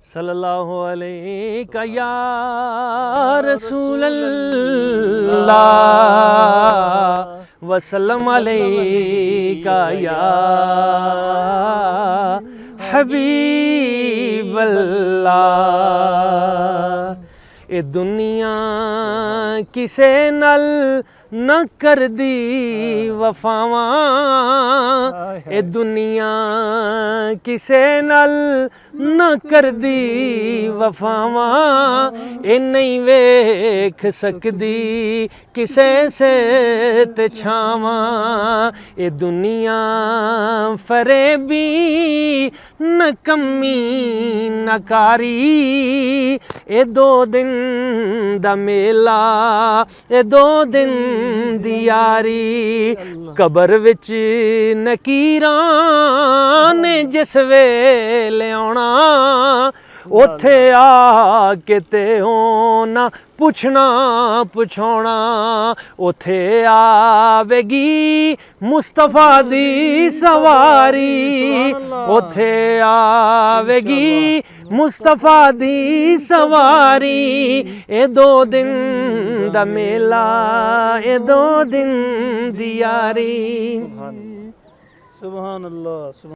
सल्लल्लाहु अलैका या रसूल अल्लाह वसल्लम अलैका या हबीब अल्लाह। ए दुनिया किसे नल न कर दी वफावां, ए दुनिया किसे नल न कर दी वफावां, ए नहीं वेख सकदी किसे से ते छावां। ए दुनिया फरेबी नकम्मी नकारी, ए दो दिन दा मेला ए दो दिन दी यारी। कबर विच नकीरां ने जिस वेले आउणा, उत्थे आके ते होना पुछना पुछाउणा। उत्थे आवेगी मुस्तफा दी सवारी, उत्थे आवेगी मुस्तफा दी सवारी। ए दो दिन दा मेला ए दो दिन दी यारी। सुभान अल्लाह।